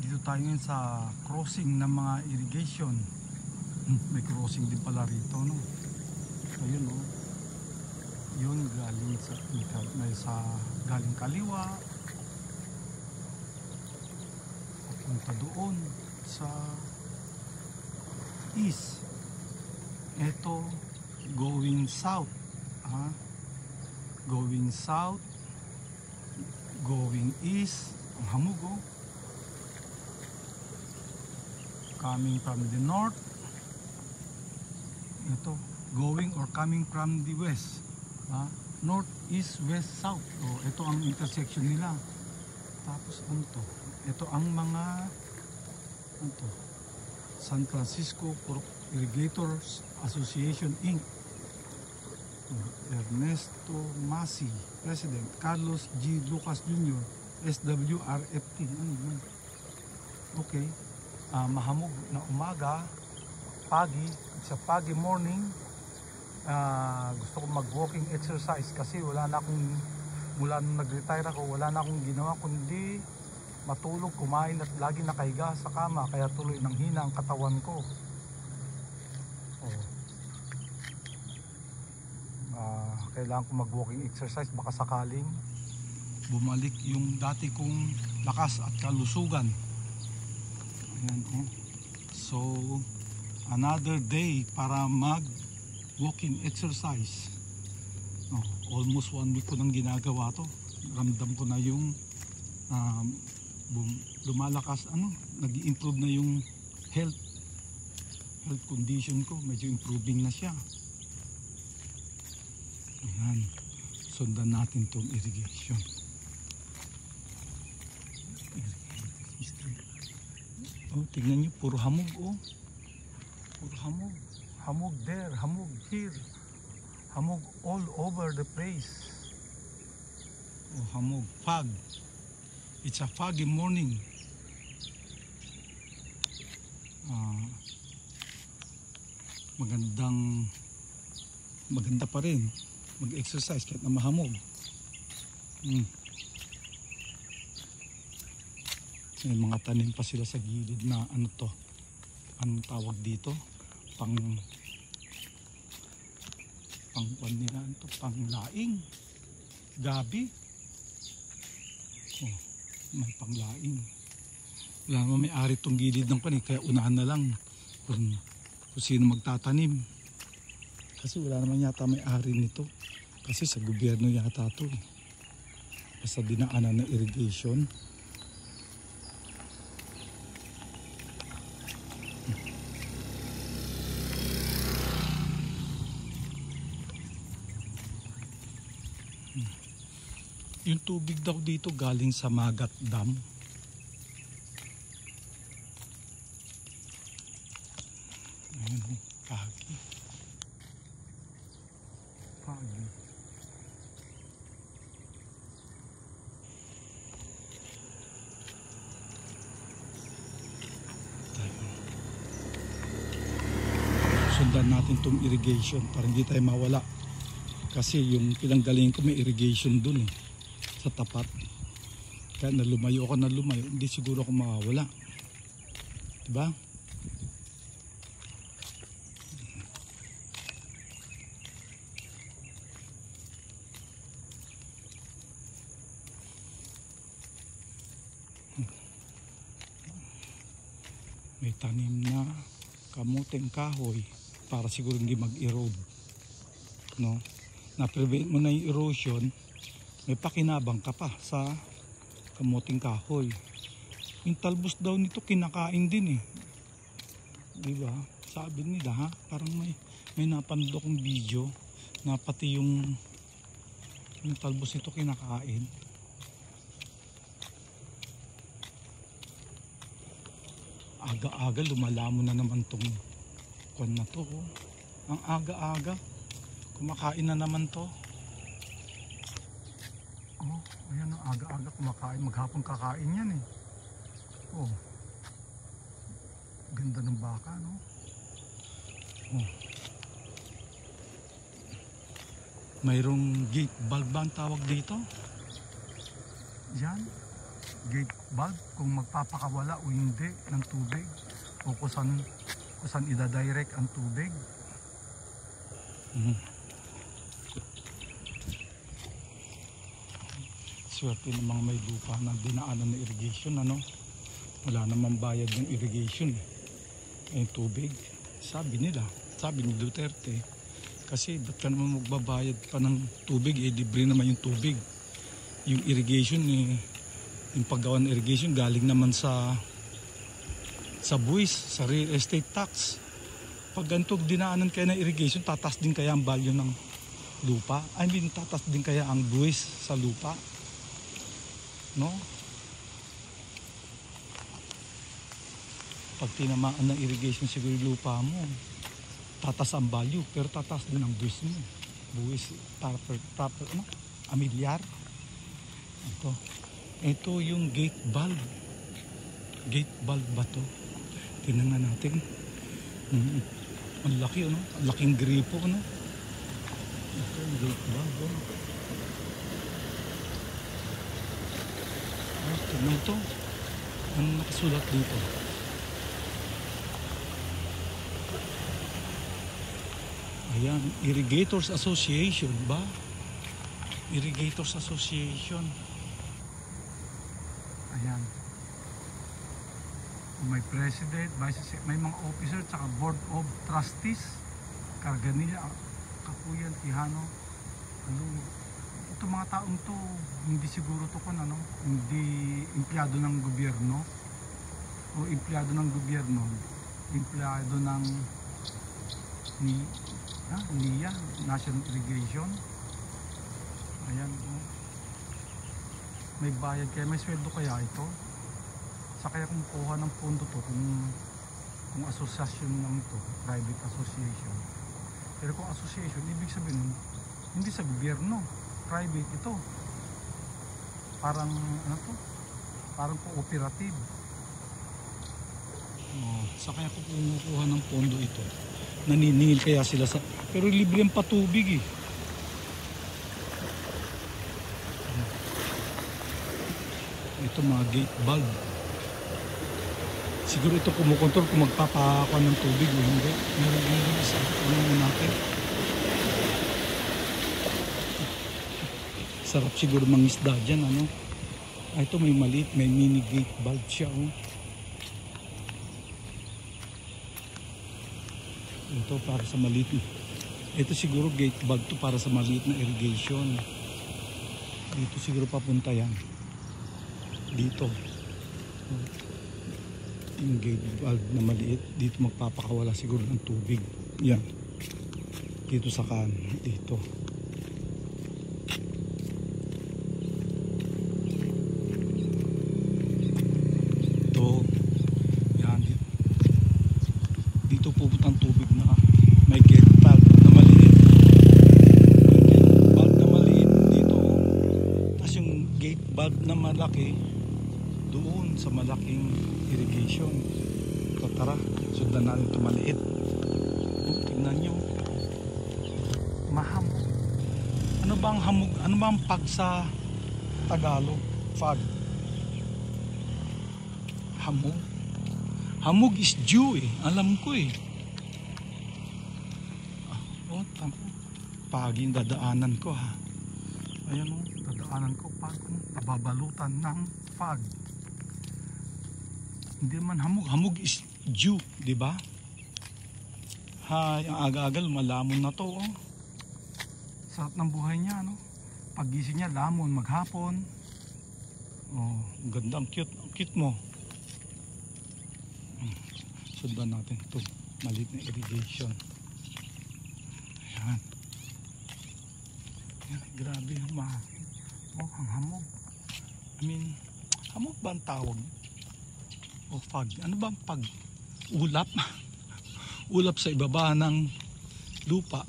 Dito tayo ngayon sa crossing ng mga irrigation. May crossing din pala rito, no? Ayun, no? Yun galing sa galing kaliwa papunta doon sa east. Ito going south, going south, going east. Ang hamog, oh. Coming from the north. Ito going or coming from the west, north, east, west, south. So, ito ang intersection nila. Tapos ano to? Ito ang mga ano to? San Francisco Irrigators Association Inc. Ernesto Masi, President. Carlos G. Lucas Jr., SWRFT. Ano yun? Okay. Mahamog na umaga, pagi, sa pagi morning. Gusto ko mag-walking exercise kasi wala na akong, mula nung nag-retire ako, wala na akong ginawa kundi matulog, kumain at lagi nakahiga sa kama, kaya tuloy ng hina ang katawan ko. Kailangan ko mag-walking exercise, baka sakaling bumalik yung dati kong lakas at kalusugan. Ayan, oh. So another day para mag walking exercise. Almost 1 week ko nang ginagawa to. Ramdam ko na yung lumalakas, nag-i-improve na yung health condition ko. Medyo improving na siya. Ayan, sundan natin tong irrigation. Oh, tingnan nyo, puro hamog, oh. Puro hamog. Hamog there, hamog here. Hamog all over the place. Oh, hamog, fog. It's a foggy morning. Maganda pa rin mag-exercise kahit na mahamog. May mga tanim pa sila sa gilid na ano to, anong tawag dito, pang nila, ito, pang laing, gabi. Oh, may pang laing. Wala naman may-ari tong gilid ng panig, kaya unahan na lang kung sino magtatanim. Kasi wala naman yata may-ari nito, kasi sa gobyerno yata to, basta dinaanan na irrigation. Yung tubig daw dito galing sa Magat Dam. Ayan, pagi. Sundan natin itong irrigation para hindi tayo mawala. Kasi yung pinanggaling ko may irrigation dun sa tapat. Kaya lumayo ako, hindi siguro ako mawawala. Diba? May tanim na kamuting kahoy para siguro hindi mag-erode, no? Na-prevent mo na yung erosion, may pakinabang ka pa sa kamuting kahoy. Yung talbos daw nito kinakain din diba? Sabi nila, parang may napanood akong video na pati yung talbos nito kinakain. Aga-aga lumalamon na naman tong kwan na to, oh. Ang aga-aga kumakain na naman to. Oh, ayan, ang aga-aga kumakain. Maghapon kakain yan Oh, ganda ng baka, no? Oh, mayroong gate valve ba ang tawag dito? Yan. gate valve kung magpapakawala o hindi ng tubig o kung saan ida-direct ang tubig. Swerte ng mga may lupa na dinaanan na irrigation, ano? Wala namang bayad ng irrigation. Yung tubig, sabi nila, sabi ni Duterte, kasi ba't ka naman magbabayad pa ng tubig, libre naman yung tubig. Yung irrigation, yung paggawa ng irrigation galing naman sa buwis, sa real estate tax. Pag ganito dinaanan kaya ng irrigation, tatas din kaya ang value ng lupa? I mean, tatas din kaya ang buwis sa lupa? No? Pag tinamaan ng irrigation siguro yung lupa mo, tatas ang value, pero tatas din ang buwis mo. Buwis, proper, ano? Amilyar. Ito yung gate valve. Gate valve ba to? Tingnan nga natin. Ang laki, ano? Ang laking gripo, ano? Ito yung gate valve, ano? Tignan ito. Ano nakasulat dito? Ayan, Irrigators Association ba? Irrigators Association. Ayan. May president, may mga officer, tsaka board of trustees. Carganilla, Kapuyan, Tihano. Ito mga taong to, hindi siguro to kung ano, hindi empleyado ng gobyerno o empleyado ng gobyerno, empleyado ng NIA, National Irrigation. Ayan, may bayad kaya, may sweldo kaya ito. Sa kaya kumukuha ng pondo to kung asosasyon lang to, private association. Pero kung association, ibig sabihin hindi sa gobyerno, private ito. Parang ano to? Parang cooperative. Sa kaya kumukuha ng pondo ito, naniningil kaya sila sa, pero libre ang patubig eh. Ito mga gate valve. Siguro ito kumukontrol kung magpapakuha ng tubig o hindi. Meron din isa. Ano natin? Sarap siguro mangisda dyan, ano? Ito may maliit, may mini gate valve siya, oh. Ito para sa maliit. Ito siguro gate valve to para sa maliit na irrigation. Dito siguro papunta yan. Dito. Yung gate valve na maliit, dito magpapakawala siguro ng tubig. Yan. Dito sa dito. Ito. Yan. Dito pupunta ang tubig na may gate valve na maliit. May gate valve na maliit dito. Tapos yung gate valve na malaki doon sa malaking irrigation. So, tara, sundan natin ito maliit. Tingnan nyo. Mahamog. Ano bang hamog? Ano bang pag sa Tagalog? Fag. Hamog. Hamog is dew eh. Alam ko eh. Pag yung dadaanan ko ha. Ayan o, dadaanan ko pag nababalutan ng fog. Hindi man hamog, hamog is dew, di ba? Ang aga-aga malamon na to, oh. Sarap ng buhay niya, no? Paggising niya, lamon, maghapon. Oh, ganda, ang cute mo. Sundan natin ito, maliit na irrigation. Ayan. Ayan, grabe, oh, ang hamog. I mean, hamog ba ang tawag? O fog. Ano ba ang pag? Ulap. Ulap sa ibaba ng lupa.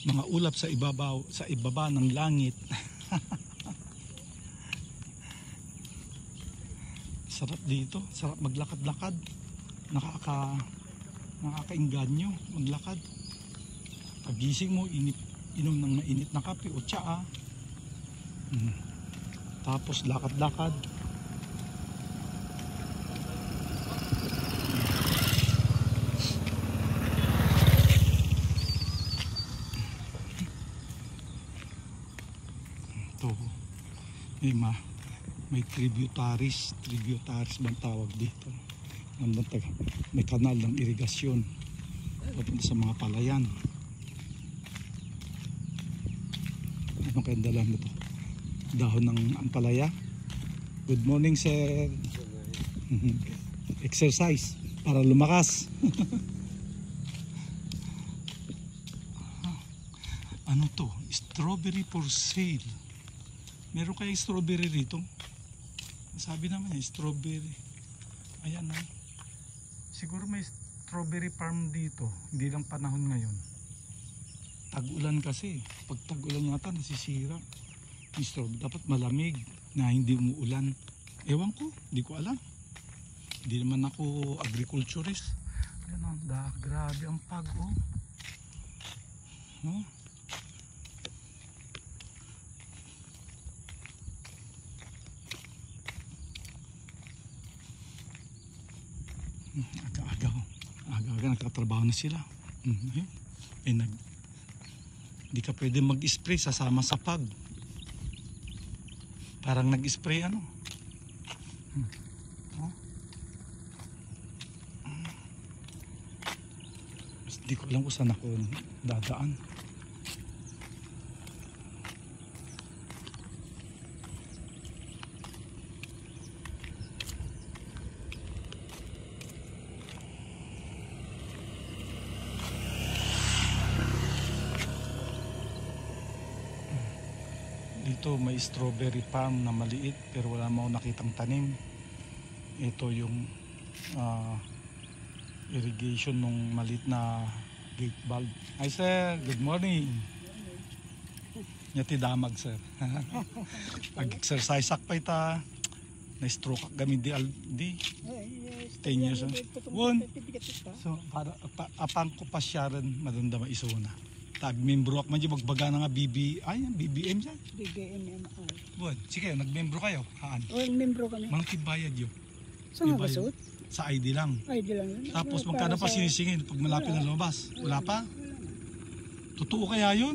Mga ulap sa ibaba ng langit. Sarap dito. Sarap maglakad-lakad. Nakakainganyo maglakad. Pagising mo, inom ng mainit na kape o tsaa. Tapos lakad-lakad. Ito, may tributaries bang tawag dito. May kanal ng irigasyon papunta sa mga palayan. Anong kayong dala nito? Dahon ng ampalaya. Good morning, sir. Exercise para lumakas. Ano to? Strawberry for sale. Meron kayong strawberry rito? Sabi naman niya, strawberry. Ayan na. Siguro may strawberry farm dito. Hindi lang panahon ngayon. Tag-ulan kasi. Pag tag-ulan yata nasisira. Yung strawberry dapat malamig na hindi umuulan. Ewan ko, hindi ko alam. Hindi naman ako agriculturist. Ayan ang grabe ang pag, oh. Oh. Aga-aga nagtatrabaho na sila. Hindi ka pwede mag-spray sasama sa pag. Parang nag-spray ano. Hindi ko alam kung saan ako dadaan. Dito may strawberry farm na maliit pero wala mo nakitang tanim. Ito yung irrigation ng maliit na gate valve. Hi sir, good morning. Nyati damag sir. Pag-exercise sakpay ta. Na-stroke kami di 10 years. So para apang ko pa siya rin madanda maisuna. Tag-membro ako man dyan, magbaga na nga BBM dyan. BBM. Buwan, sige, nag-membro kayo. Haan? O, membro kami. Manong tibayad yun. Saan nga basot? Sa ID lang. ID lang yun. Tapos magkano pa sinisingin pag malapit na lumabas? Wala pa? Totoo kaya yun?